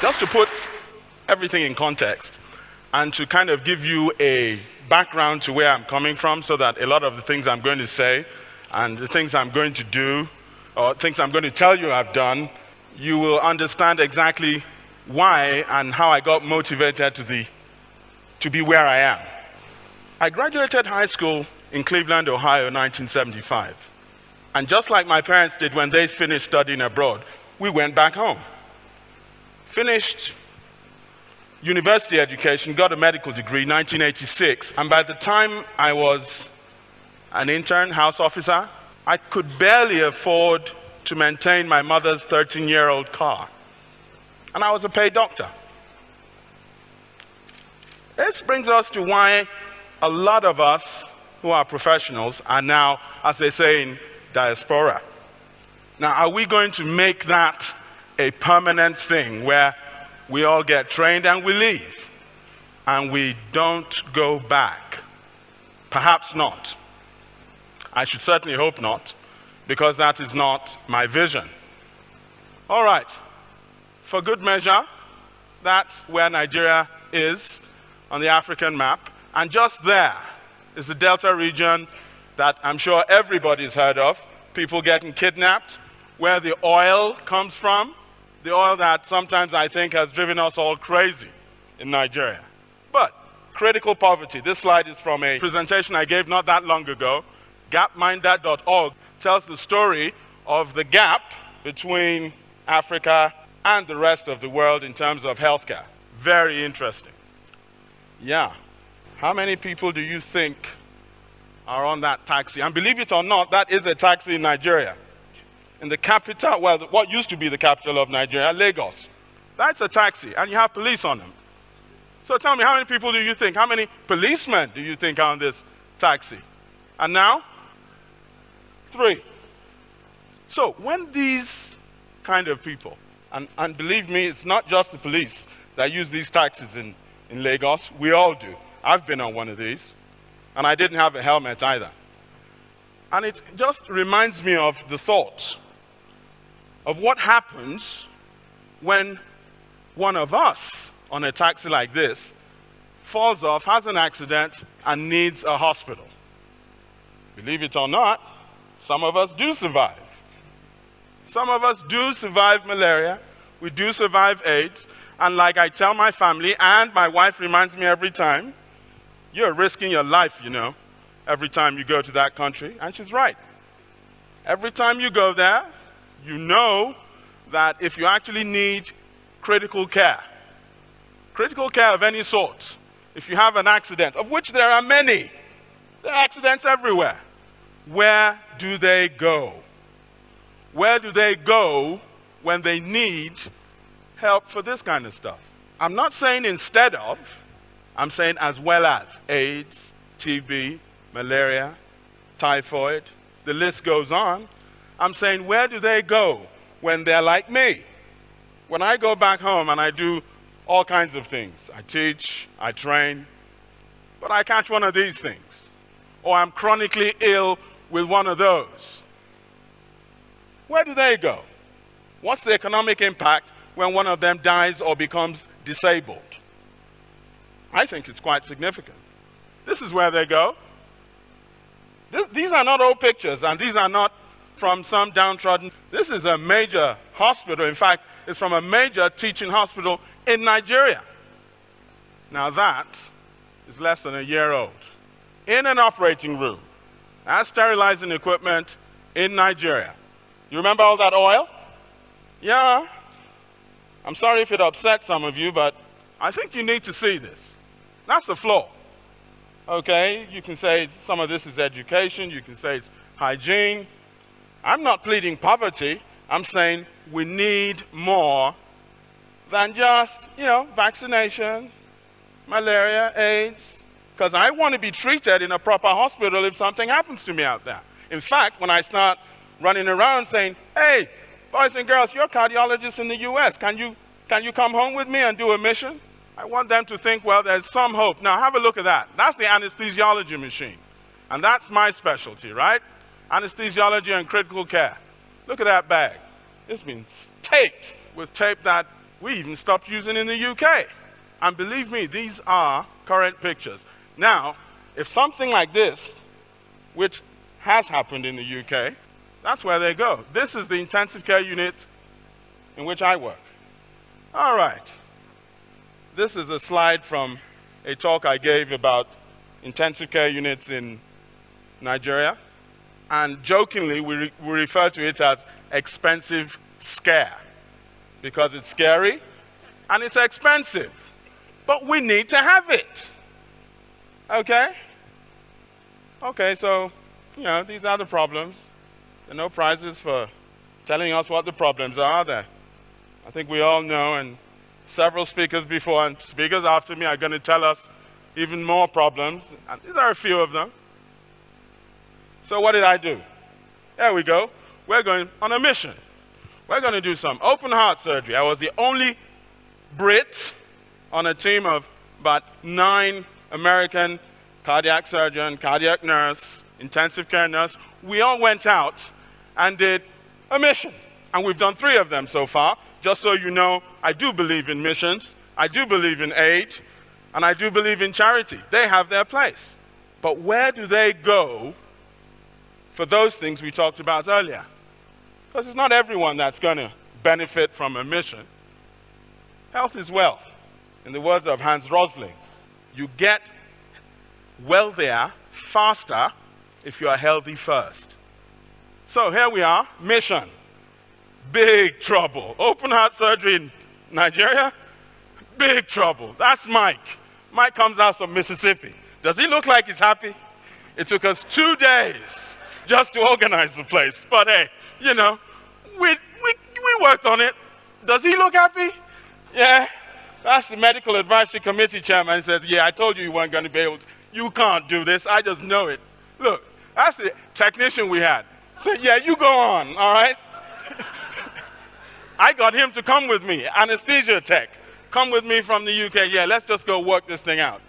Just to put everything in context and to kind of give you a background to where I'm coming from so that a lot of the things I'm going to say and the things I'm going to do or things I'm going to tell you I've done, you will understand exactly why and how I got motivated to be where I am. I graduated high school in Cleveland, Ohio, 1975. And just like my parents did when they finished studying abroad, we went back home. Finished university education, got a medical degree, 1986. And by the time I was an intern, house officer, I could barely afford to maintain my mother's 13-year-old car. And I was a paid doctor. This brings us to why a lot of us who are professionals are now, as they say, in diaspora. Now, are we going to make that a permanent thing where we all get trained and we leave and we don't go back? Perhaps not. I should certainly hope not, because that is not my vision. All right, for good measure, that's where Nigeria is on the African map, and just there is the Delta region that I'm sure everybody's heard of, people getting kidnapped, where the oil comes from, the oil that sometimes I think has driven us all crazy in Nigeria. But critical poverty, this slide is from a presentation I gave not that long ago. Gapminder.org tells the story of the gap between Africa and the rest of the world in terms of healthcare. Very interesting. Yeah. How many people do you think are on that taxi? And believe it or not, that is a taxi in Nigeria. In the capital, well, what used to be the capital of Nigeria, Lagos. That's a taxi, and you have police on them. So tell me, how many people do you think, how many policemen do you think are on this taxi? And now? 3. So when these kind of people, and believe me, it's not just the police that use these taxis in Lagos, we all do. I've been on one of these, and I didn't have a helmet either. And it just reminds me of the thought of what happens when one of us on a taxi like this falls off, has an accident, and needs a hospital. Believe it or not, some of us do survive. Some of us do survive malaria, we do survive AIDS, and like I tell my family, and my wife reminds me every time, you're risking your life, you know, every time you go to that country, and she's right. Every time you go there, you know that if you actually need critical care of any sort, if you have an accident, of which there are many, there are accidents everywhere, where do they go? Where do they go when they need help for this kind of stuff? I'm not saying instead of, I'm saying as well as AIDS, TB, malaria, typhoid, the list goes on. I'm saying, where do they go when they're like me? When I go back home and I do all kinds of things, I teach, I train, but I catch one of these things, or I'm chronically ill with one of those. Where do they go? What's the economic impact when one of them dies or becomes disabled? I think it's quite significant. This is where they go. These are not old pictures, and these are not from some downtrodden. This is a major hospital. In fact, it's from a major teaching hospital in Nigeria. Now that is less than a year old. In an operating room, as sterilizing equipment in Nigeria. You remember all that oil? Yeah. I'm sorry if it upset some of you, but I think you need to see this. That's the floor. Okay, you can say some of this is education, you can say it's hygiene. I'm not pleading poverty. I'm saying we need more than just, vaccination, malaria, AIDS, because I want to be treated in a proper hospital if something happens to me out there. In fact, when I start running around saying, hey, boys and girls, you're cardiologists in the US, can you come home with me and do a mission? I want them to think, well, there's some hope. Now, have a look at that. That's the anesthesiology machine. And that's my specialty, right? Anesthesiology and critical care. Look at that bag. It's been taped with tape that We even stopped using in the UK. And believe me, these are current pictures. Now, if something like this, which has happened in the UK, that's where they go. This is the intensive care unit in which I work. All right. This is a slide from a talk I gave about intensive care units in Nigeria. And jokingly, we refer to it as expensive scare, because it's scary and it's expensive. But we need to have it. Okay? Okay, so, these are the problems. There are no prizes for telling us what the problems are there. I think we all know, and several speakers before and speakers after me are going to tell us even more problems. And these are a few of them. So what did I do? There we go. We're going on a mission. We're going to do some open heart surgery. I was the only Brit on a team of about 9 American cardiac surgeon, cardiac nurse, intensive care nurse. We all went out and did a mission. And we've done 3 of them so far. Just so you know, I do believe in missions, I do believe in aid, and I do believe in charity. They have their place. But where do they go for those things we talked about earlier? Because it's not everyone that's going to benefit from a mission. Health is wealth. In the words of Hans Rosling, you get wealthier faster if you are healthy first. So here we are, mission. Big trouble. Open heart surgery in Nigeria, big trouble. That's Mike. Mike comes out from Mississippi. Does he look like he's happy? It took us 2 days just to organize the place. But hey, we worked on it. Does he look happy? Yeah. That's the medical advisory committee chairman. He says, yeah, I told you you weren't going to be able to. You can't do this. I just know it. Look, that's the technician we had. So yeah, you go on, all right? I got him to come with me, anesthesia tech. Come with me from the UK. Yeah, let's just go work this thing out.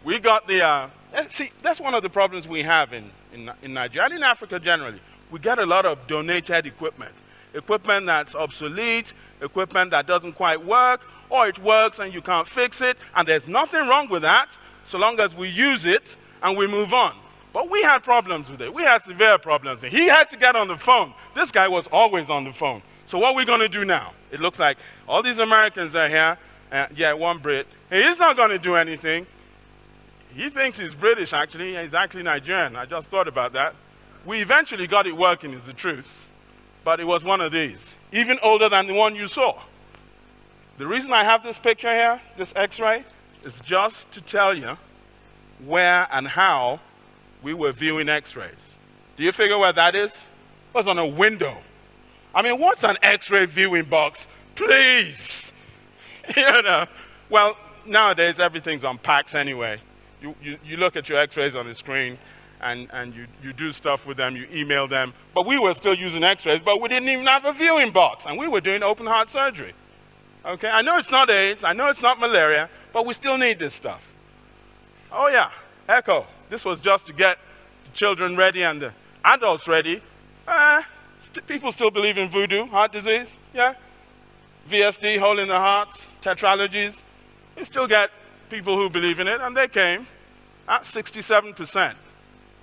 We got the, see, that's one of the problems we have in Nigeria and in Africa generally. We get a lot of donated equipment. Equipment that's obsolete, equipment that doesn't quite work, or it works and you can't fix it, and there's nothing wrong with that, so long as we use it and we move on. But we had problems with it. We had severe problems. He had to get on the phone. This guy was always on the phone. So what are we going to do now? It looks like all these Americans are here. Yeah, one Brit. He's not going to do anything. He thinks he's British, actually. He's actually Nigerian. I just thought about that. We eventually got it working, is the truth. But it was one of these, even older than the one you saw. The reason I have this picture here, this X-ray, is just to tell you where and how we were viewing X-rays. Do you figure where that is? It was on a window. I mean, what's an X-ray viewing box? Please. Well, nowadays everything's on packs anyway. You look at your X-rays on the screen and you do stuff with them, you email them. But we were still using X-rays, but we didn't even have a viewing box, and we were doing open heart surgery. Okay, I know it's not AIDS, I know it's not malaria, but we still need this stuff. Oh yeah, echo. This was just to get the children ready and the adults ready. People still believe in voodoo, heart disease, yeah? VSD, hole in the heart, tetralogies. You still get people who believe in it, and they came at 67%.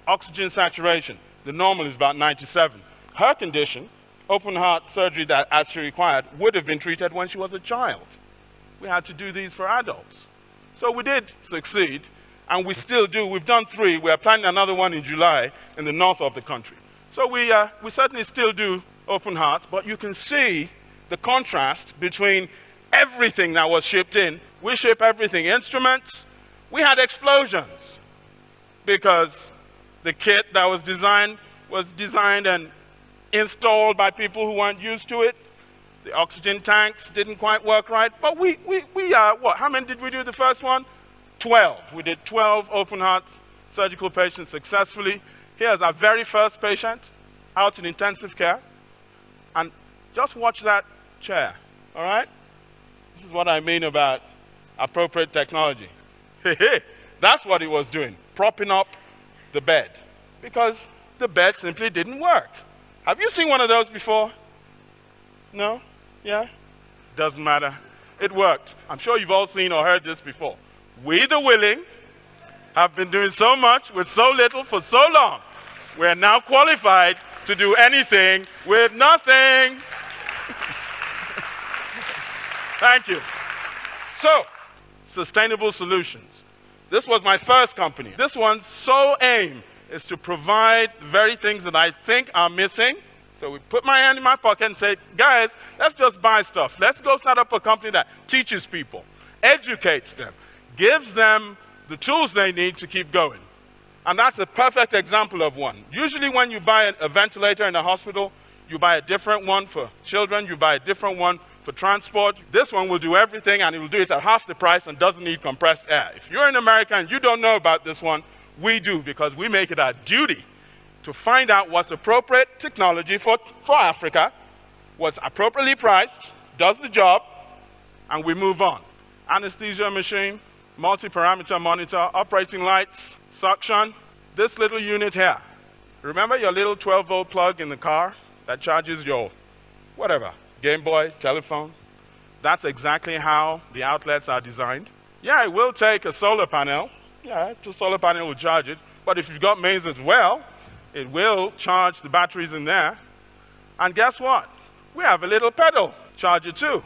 Oxygen saturation, the normal is about 97. Her condition, open heart surgery that as she required, would have been treated when she was a child. We had to do these for adults. So we did succeed, and we still do. We've done 3. We're planning another one in July in the north of the country. So we certainly still do open heart, but you can see the contrast between everything that was shipped in. We ship everything, instruments. We had explosions because the kit that was designed and installed by people who weren't used to it. The oxygen tanks didn't quite work right, but how many did we do the first one? 12. We did 12 open heart surgical patients successfully. Here's our very first patient out in intensive care. And just watch that chair, all right? This is what I mean about appropriate technology. That's what he was doing, propping up the bed, because the bed simply didn't work. Have you seen one of those before? No? Yeah? Doesn't matter. it worked. I'm sure you've all seen or heard this before. We, the willing, have been doing so much with so little for so long. We're now qualified to do anything with nothing. Thank you. So, sustainable solutions. This was my first company. This one's sole aim is to provide the very things that I think are missing. So we put my hand in my pocket and say, guys, let's just buy stuff. Let's go set up a company that teaches people, educates them, gives them the tools they need to keep going. And that's a perfect example of one. Usually when you buy a ventilator in a hospital, you buy a different one for children, you buy a different one for transport. This one will do everything, and it will do it at half the price and doesn't need compressed air. If you're in America and you don't know about this one, we do, because we make it our duty to find out what's appropriate technology for Africa, what's appropriately priced, does the job, and we move on. Anesthesia machine, multi-parameter monitor, operating lights, suction. This little unit here. Remember your little 12-volt plug in the car that charges your whatever, Game Boy, telephone? That's exactly how the outlets are designed. Yeah, it will take a solar panel. Yeah, a solar panel will charge it. But if you've got mains as well, it will charge the batteries in there. And guess what? We have a little pedal charger too,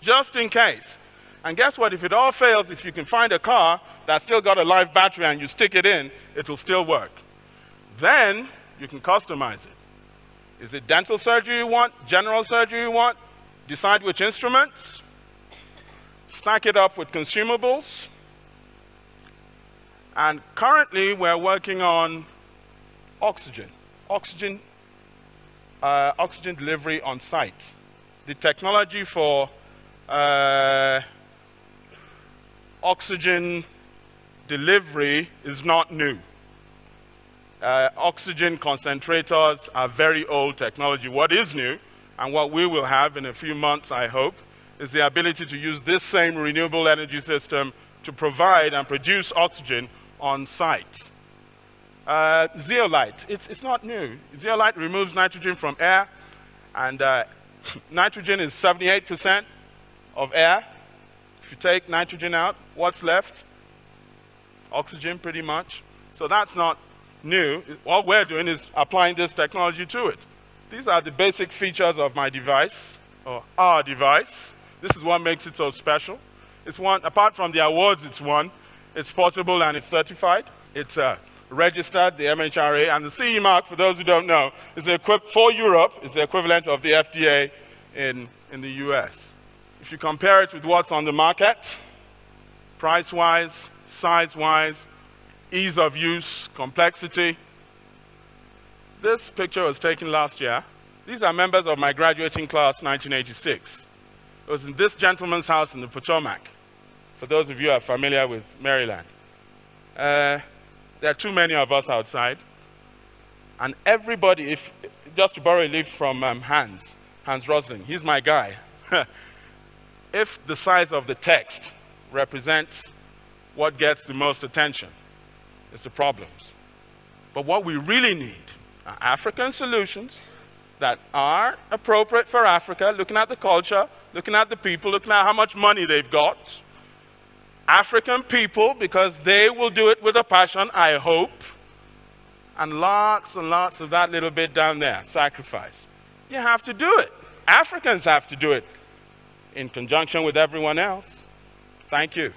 just in case. And guess what? If it all fails, if you can find a car that's still got a live battery and you stick it in, it will still work. Then you can customize it. Is it dental surgery you want? General surgery you want? Decide which instruments. Stack it up with consumables. And currently we're working on oxygen delivery on site. The technology for oxygen delivery is not new. Oxygen concentrators are very old technology. What is new, and what we will have in a few months, I hope, is the ability to use this same renewable energy system to provide and produce oxygen on site. Zeolite, it's not new. Zeolite removes nitrogen from air, and nitrogen is 78% of air. If you take nitrogen out, what's left? Oxygen, pretty much. So that's not new. All we're doing is applying this technology to it. These are the basic features of my device, or our device. This is what makes it so special. It's one, apart from the awards it's won, it's portable and it's certified. It's registered, the MHRA, and the CE mark, for those who don't know, is for Europe, is the equivalent of the FDA in the US. If you compare it with what's on the market, price-wise, size-wise, ease of use, complexity. This picture was taken last year. These are members of my graduating class, 1986. It was in this gentleman's house in the Potomac, for those of you who are familiar with Maryland. There are too many of us outside. And everybody, just to borrow a leaf from Hans Rosling, he's my guy. If the size of the text represents what gets the most attention, it's the problems. But what we really need are African solutions that are appropriate for Africa, looking at the culture, looking at the people, looking at how much money they've got. African people, because they will do it with a passion, I hope. And lots of that little bit down there, sacrifice. You have to do it. Africans have to do it in conjunction with everyone else. Thank you.